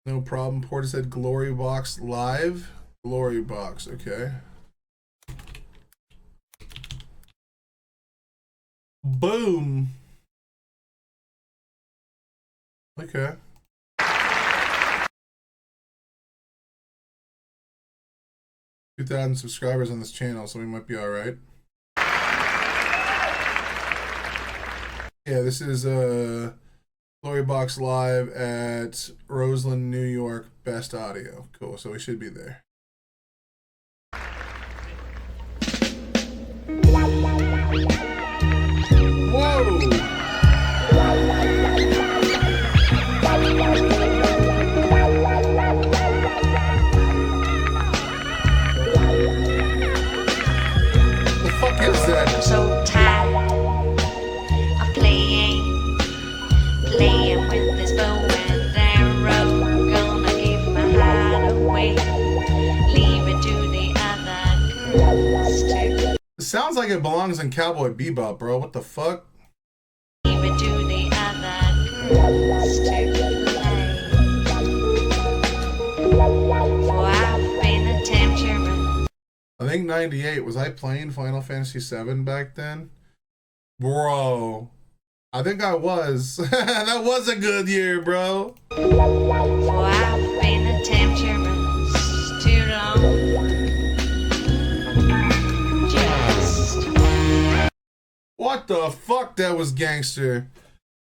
No problem. Portishead Glory Box live. Glory Box, okay. Boom. Okay. 2,000 subscribers on this channel, so we might be all right. Yeah, this is Glory Box live at Roseland, New York. Best audio. Cool. So we should be there. Whoa! The fuck is that? I'm so tired of playing with this bow and arrow. Gonna give my heart away, leave it to the other girls too. It sounds like it belongs in Cowboy Bebop, bro. What the fuck? Leave it to the other girls to play. For I've been a tempter. I think 98. Was I playing Final Fantasy VII back then? Bro. I think I was. That was a good year, bro. For I've been a tempter too long. What the fuck? That was gangster.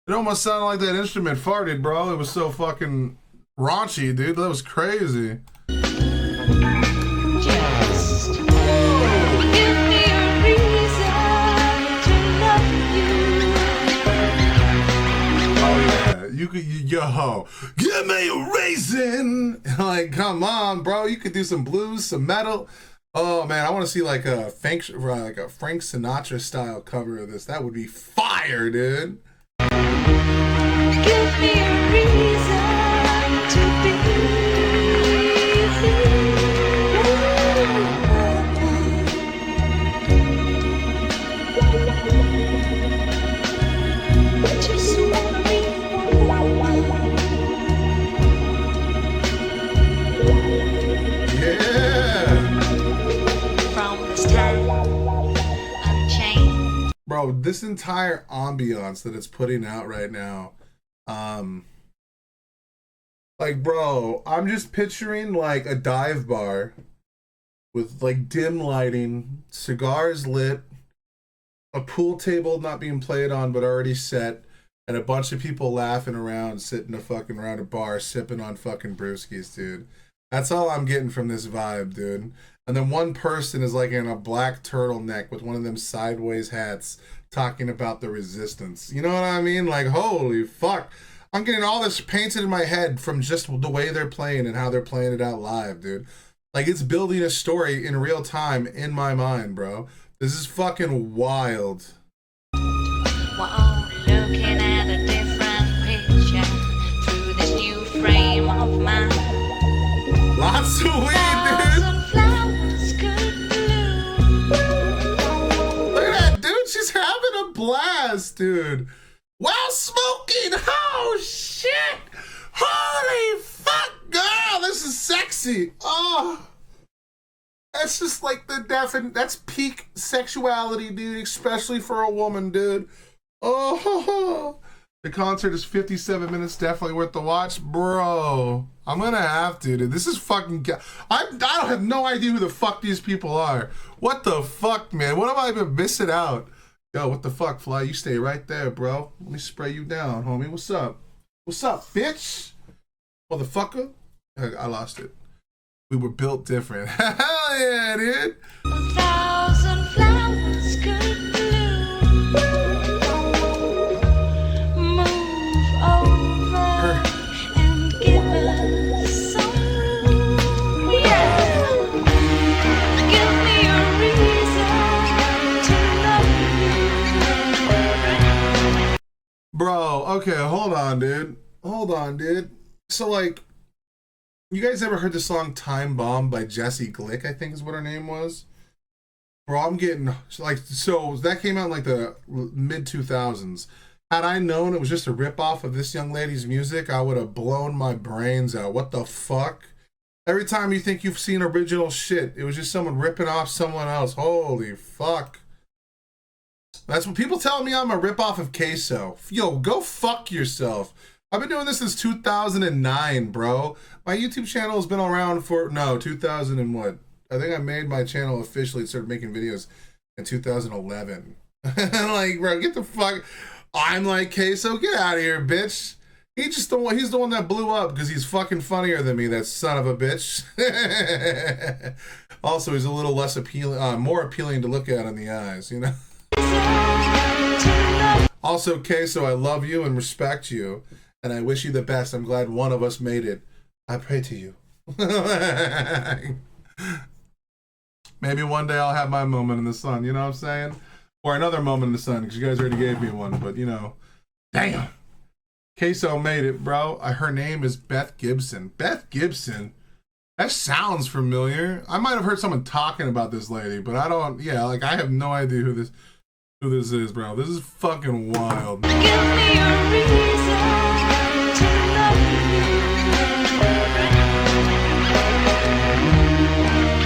It almost sounded like that instrument farted, bro. It was so fucking raunchy, dude. That was crazy. Just give me a reason to love you. Oh yeah, you could, yo, give me a reason. Like, come on, bro. You could do some blues, some metal. Oh man, I want to see like a Frank Sinatra style cover of this. That would be fire, dude. Give me a reason to be. Just wanna be Yeah. from this time unchained. Bro, this entire ambiance that it's putting out right now, like, bro, I'm just picturing like a dive bar with like dim lighting, cigars lit, a pool table not being played on but already set, and a bunch of people laughing around, sitting around a bar, sipping on fucking brewskis, dude. That's all I'm getting from this vibe, dude. And then one person is like in a black turtleneck with one of them sideways hats talking about the resistance. You know what I mean? Like, holy fuck. I'm getting all this painted in my head from just the way they're playing and how they're playing it out live, dude. Like, it's building a story in real time in my mind, bro. This is fucking wild. We're all looking at a different picture through this new frame of mind. Lots of weed, dude. Thousand flowers could bloom. Look at that, dude. She's having a blast, dude. While smoking. Oh, shit. Holy fuck, girl. This is sexy. Oh. That's just like that's peak sexuality, dude, especially for a woman, dude. Oh, the concert is 57 minutes, definitely worth the watch, bro. I'm gonna have to, dude. This is fucking. I don't have no idea who the fuck these people are. What the fuck, man? What have I been missing out? Yo, what the fuck, Fly? You stay right there, bro. Let me spray you down, homie. What's up? What's up, bitch? Motherfucker. I lost it. We were built different. Hell yeah, dude. A thousand flowers could bloom. Move over and give us some room. Yeah. Give me a reason to love you. Bro, okay, hold on, dude. Hold on, dude. So, like, you guys ever heard the song Time Bomb by Jessie Glick, I think is what her name was? Bro, I'm getting, like, so that came out in, like, the mid-2000s. Had I known it was just a ripoff of this young lady's music, I would have blown my brains out. What the fuck? Every time you think you've seen original shit, it was just someone ripping off someone else. Holy fuck. That's what people tell me. I'm a ripoff of Queso. Yo, go fuck yourself. I've been doing this since 2009, bro. My YouTube channel has been around for, no, 2000 and what? I think I made my channel officially, started making videos in 2011. Like, bro, get the fuck. I'm like Queso, get out of here, bitch. He's the one that blew up because he's fucking funnier than me, that son of a bitch. Also, he's a little less appealing, more appealing to look at in the eyes, you know? Also, Queso, I love you and respect you, and I wish you the best. I'm glad one of us made it. I pray to you. Maybe one day I'll have my moment in the sun, you know what I'm saying? Or another moment in the sun, because you guys already gave me one, but you know. Damn. Queso made it, bro. Her name is Beth Gibson. Beth Gibson? That sounds familiar. I might have heard someone talking about this lady, but I don't, yeah, like I have no idea who this is, bro. This is fucking wild. Give me a reason to love you.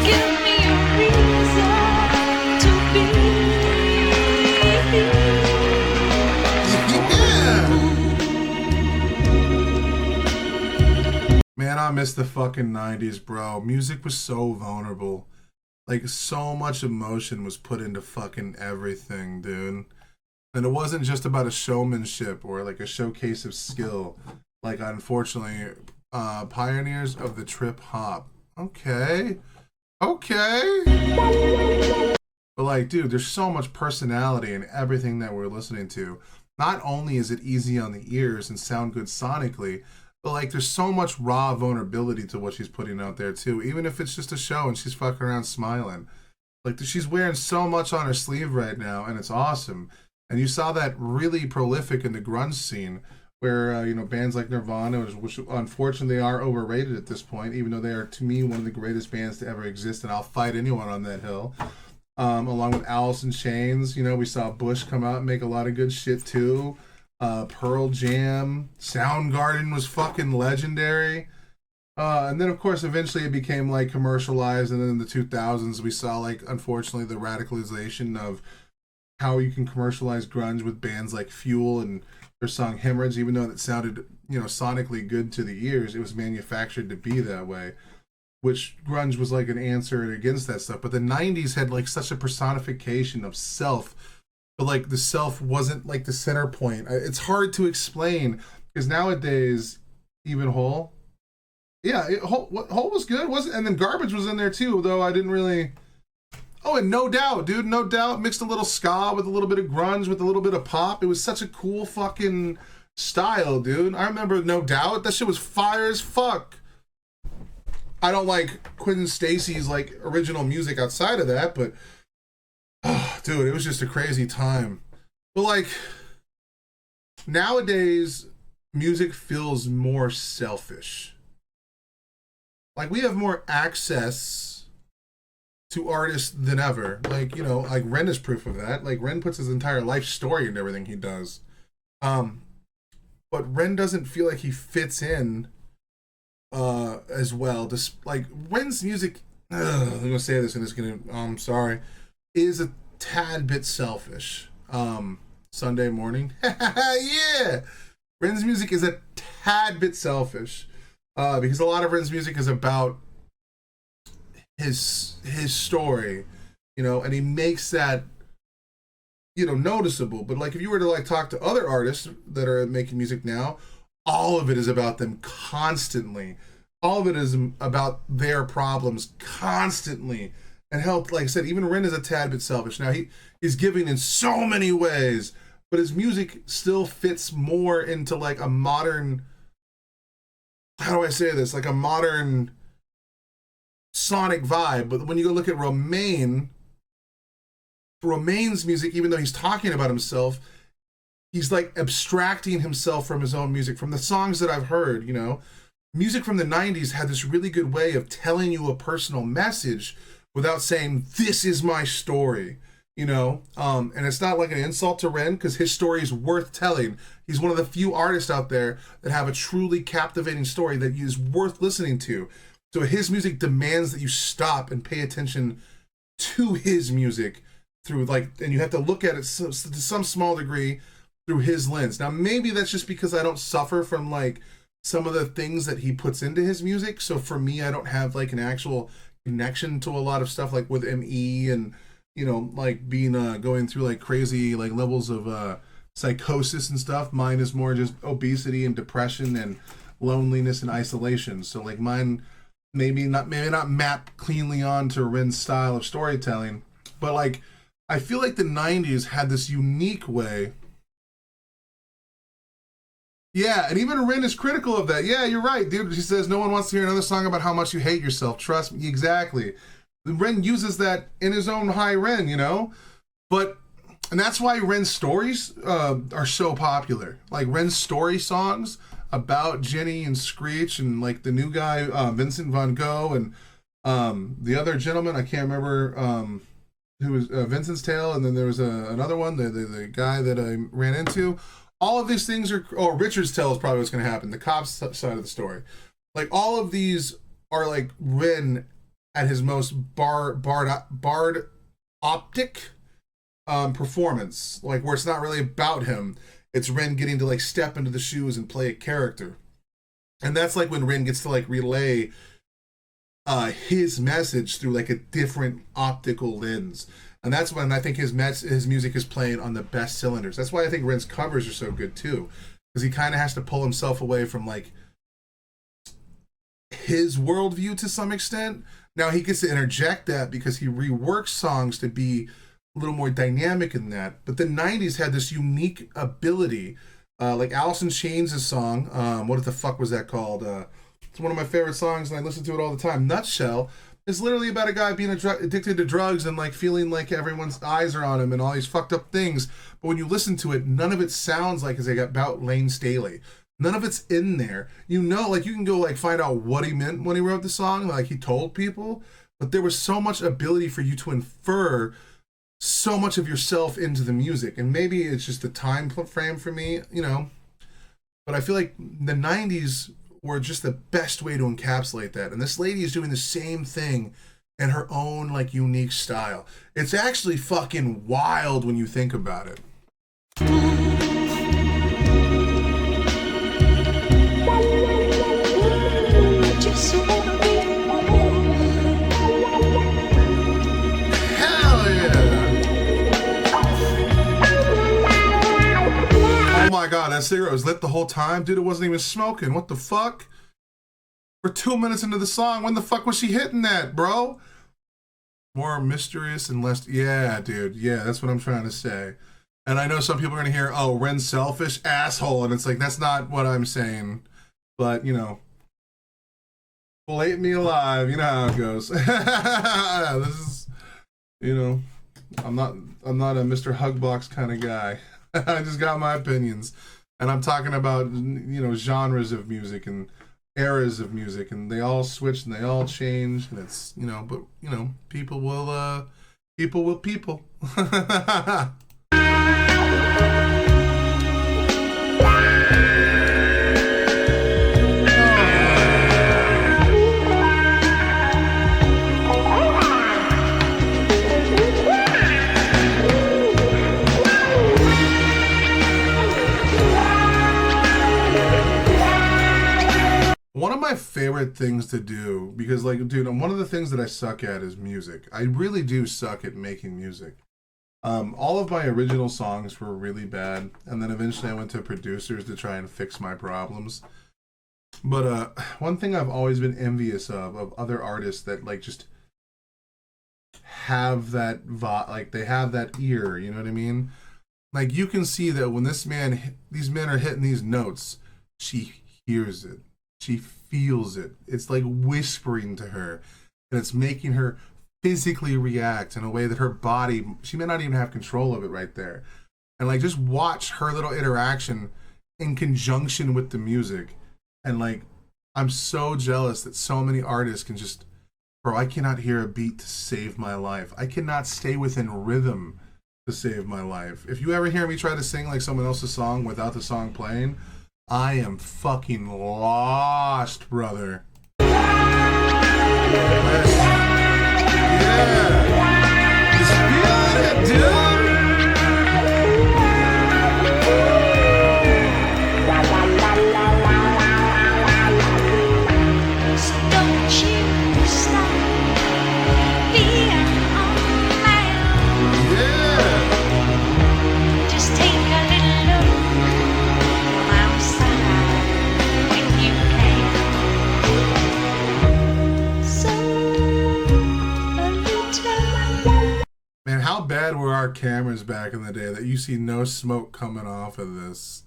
Give me a reason to be. Yeah. Man, I miss the fucking 90s, bro. Music was so vulnerable. Like, so much emotion was put into fucking everything, dude. And it wasn't just about a showmanship or like a showcase of skill. Like, unfortunately, pioneers of the trip hop. Okay. Okay. But like, dude, there's so much personality in everything that we're listening to. Not only is it easy on the ears and sound good sonically, but like there's so much raw vulnerability to what she's putting out there too, even if it's just a show and she's fucking around smiling. Like she's wearing so much on her sleeve right now, and it's awesome. And you saw that really prolific in the grunge scene, where you know, bands like Nirvana, which unfortunately are overrated at this point, even though they are to me one of the greatest bands to ever exist, and I'll fight anyone on that hill. Along with Alice in Chains, you know, we saw Bush come out and make a lot of good shit too. Pearl Jam, Soundgarden was fucking legendary. And then of course eventually it became like commercialized, and then in the 2000s we saw like, unfortunately, the radicalization of how you can commercialize grunge with bands like Fuel and their song Hemorrhage. Even though it sounded, you know, sonically good to the ears, it was manufactured to be that way, which grunge was like an answer against that stuff. But the 90s had like such a personification of self, but like the self wasn't like the center point. It's hard to explain because nowadays, even Hole, yeah, Hole was good, wasn't? And then Garbage was in there too, though I didn't really. Oh, and No Doubt, dude, No Doubt mixed a little ska with a little bit of grunge with a little bit of pop. It was such a cool fucking style, dude. I remember No Doubt. That shit was fire as fuck. I don't like Quentin Stacy's like original music outside of that, but dude, it was just a crazy time. But like nowadays, music feels more selfish. Like we have more access to artists than ever. Like, you know, like Ren is proof of that. Like Ren puts his entire life story into everything he does. But Ren doesn't feel like he fits in as well. Just like Ren's music, I'm gonna say this and it's gonna, I'm sorry, is a tad bit selfish. Sunday morning, yeah. Ren's music is a tad bit selfish, because a lot of Ren's music is about his story, you know, and he makes that, you know, noticeable. But like if you were to like talk to other artists that are making music now, all of it is about them constantly. All of it is about their problems constantly. And help, like I said, even Ren is a tad bit selfish. Now he's giving in so many ways, but his music still fits more into like a modern, how do I say this? Like a modern sonic vibe. But when you go look at Romain's music, even though he's talking about himself, he's like abstracting himself from his own music. From the songs that I've heard, you know, music from the 90s had this really good way of telling you a personal message without saying, this is my story. And it's not like an insult to Ren because his story is worth telling. He's one of the few artists out there that have a truly captivating story that is worth listening to. So his music demands that you stop and pay attention to his music through and you have to look at it to some small degree through his lens. Now maybe that's just because I don't suffer from some of the things that he puts into his music. So for me, I don't have an actual connection to a lot of stuff with ME and being going through crazy levels of psychosis and stuff. Mine is more just obesity and depression and loneliness and isolation. So mine maybe not map cleanly onto Rin's style of storytelling, but I feel like the 90s had this unique way. Yeah, and even Rin is critical of that. Yeah, you're right, dude. She says no one wants to hear another song about how much you hate yourself. Trust me, exactly. Ren uses that in his own high Ren, and that's why Ren's stories are so popular. Ren's story songs about Jenny and Screech and the new guy Vincent Van Gogh and the other gentleman I can't remember who was Vincent's Tale, and then there was another one, the guy that I ran into. All of these things are Richard's Tale is probably what's going to happen. The cops side of the story, all of these are Ren at his most bard optic performance, where it's not really about him. It's Ren getting to step into the shoes and play a character. And that's when Ren gets to relay his message through a different optical lens. And that's when I think his music is playing on the best cylinders. That's why I think Ren's covers are so good too. Because he kind of has to pull himself away from his worldview to some extent. Now he gets to interject that because he reworks songs to be a little more dynamic in that. But the 90s had this unique ability. Alice in Chains' song, what the fuck was that called? It's one of my favorite songs and I listen to it all the time. Nutshell is literally about a guy being addicted to drugs and feeling everyone's eyes are on him and all these fucked up things. But when you listen to it, none of it sounds like it's about Lane Staley. None of it's in there. You can go find out what he meant when he wrote the song, he told people, but there was so much ability for you to infer so much of yourself into the music. And maybe it's just the time frame for me, but I feel like the 90s were just the best way to encapsulate that. And this lady is doing the same thing in her own unique style. It's actually fucking wild when you think about it. Hell yeah! Oh my god, that cigarette was lit the whole time? Dude, it wasn't even smoking. What the fuck? We're 2 minutes into the song. When the fuck was she hitting that, bro? More mysterious and less... Yeah, dude. Yeah, that's what I'm trying to say. And I know some people are going to hear, oh, Ren's selfish, asshole. And it's that's not what I'm saying. But, well, ate me alive. You know how it goes. This is, I'm not a Mr. Hugbox kind of guy. I just got my opinions. And I'm talking about, genres of music and eras of music. And they all switch and they all change. And it's, but, people will people. One of my favorite things to do, because dude, one of the things that I suck at is music. I really do suck at making music. All of my original songs were really bad, and then eventually I went to producers to try and fix my problems. But one thing I've always been envious of other artists that just have that they have that ear, you know what I mean? You can see that when these men are hitting these notes, she hears it. She feels it. It's whispering to her, and it's making her physically react in a way that her body, she may not even have control of it right there. And just watch her little interaction in conjunction with the music. And I'm so jealous that so many artists can just Bro, I cannot hear a beat to save my life. I cannot stay within rhythm to save my life. If you ever hear me try to sing like someone else's song without the song playing, I am fucking lost, brother. Yeah. Just feeling it, dude. Man, how bad were our cameras back in the day that you see no smoke coming off of this?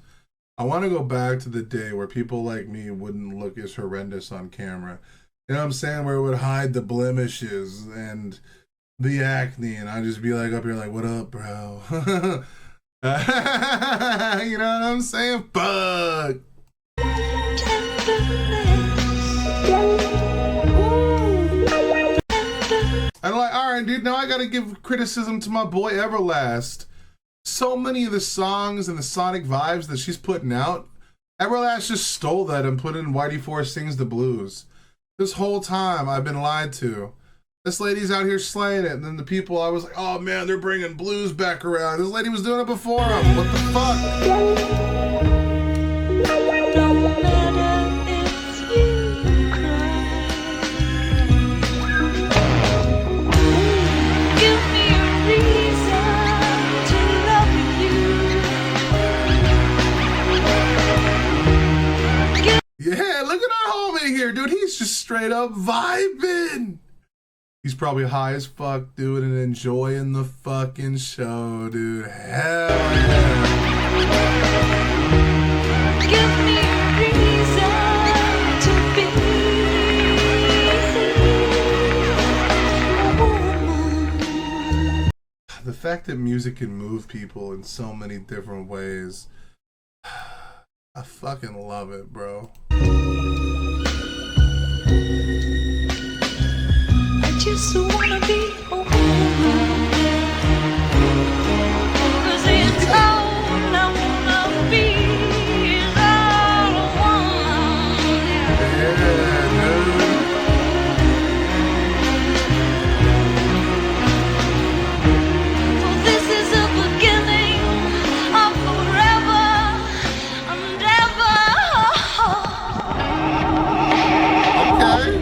I want to go back to the day where people like me wouldn't look as horrendous on camera. You know what I'm saying? Where it would hide the blemishes and the acne, and I'd just be like up here like, what up, bro? You know what I'm saying? Fuck! I'm like, alright, dude, now I gotta give criticism to my boy Everlast. So many of the songs and the sonic vibes that she's putting out, Everlast just stole that and put it in Whitey Force Sings the Blues. This whole time I've been lied to. This lady's out here slaying it, and then the people, I was like, oh man, they're bringing blues back around. This lady was doing it before him. What the fuck? Yeah, look at our homie here, dude. He's just straight up vibing. He's probably high as fuck, dude, and enjoying the fucking show, dude. Hell yeah. Give me a reason to be a woman. The fact that music can move people in so many different ways, I fucking love it, bro. I just wanna be a woman, 'cause it's all I wanna be is all I want. Yeah, so this is the beginning of forever and ever. Okay.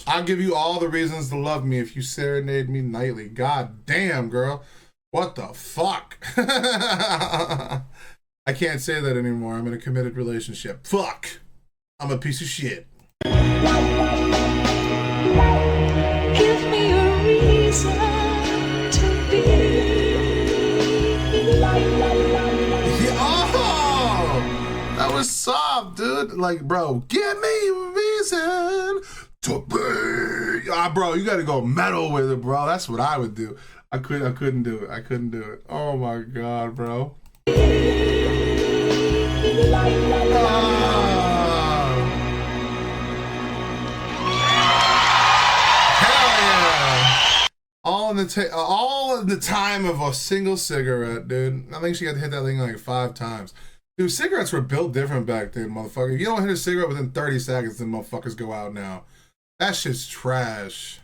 I'll give you all the reasons to love me if you serenade me nightly. God damn, girl. What the fuck? I can't say that anymore. I'm in a committed relationship. Fuck. I'm a piece of shit. Give me a reason to be. Yeah, oh, that was soft, dude. Like, bro, give me a reason to be. Ah, bro, you gotta go metal with it, bro. That's what I would do. I couldn't do it. I couldn't do it. Oh my god, bro. Hell yeah! All in the time of a single cigarette, dude. I think she had to hit that thing like 5 times. Dude, cigarettes were built different back then, motherfucker. If you don't hit a cigarette within 30 seconds, then motherfuckers go out now. That shit's trash.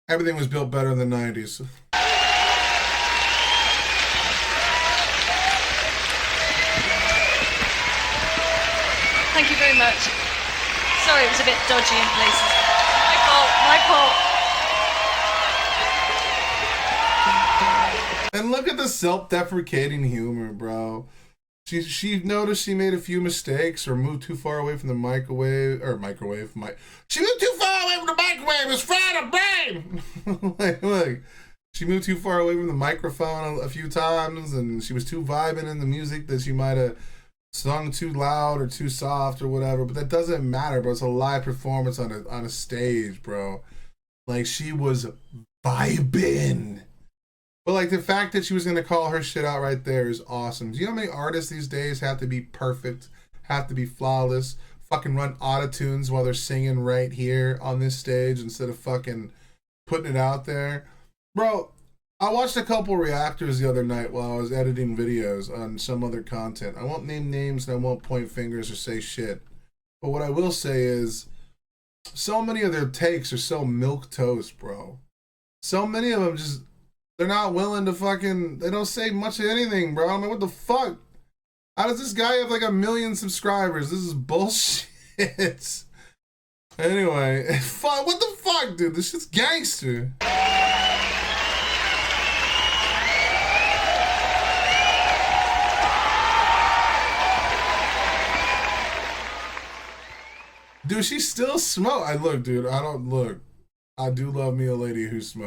Everything was built better in the 90s. Thank you very much. Sorry, it was a bit dodgy in places. My fault, my fault. And look at the self-deprecating humor, bro. She noticed she made a few mistakes or moved too far away from the microwave. She moved too far away from the microwave. It's fried her brain. Look, she moved too far away from the microphone a few times, and she was too vibing in the music that she might have sung too loud or too soft or whatever. But that doesn't matter, bro. It's a live performance on a stage, bro. Like, she was vibing. But, like, the fact that she was going to call her shit out right there is awesome. Do you know how many artists these days have to be perfect, have to be flawless, fucking run autotunes while they're singing right here on this stage instead of fucking putting it out there? Bro, I watched a couple reactors the other night while I was editing videos on some other content. I won't name names and I won't point fingers or say shit. But what I will say is, so many of their takes are so milquetoast, bro. So many of them just... They're not willing to fucking... They don't say much of anything, bro. I'm like, what the fuck? How does this guy have like 1 million subscribers? This is bullshit. Anyway, fuck, what the fuck, dude? This shit's gangster. Dude, she still smoke. Dude, I don't look. I do love me a lady who smokes.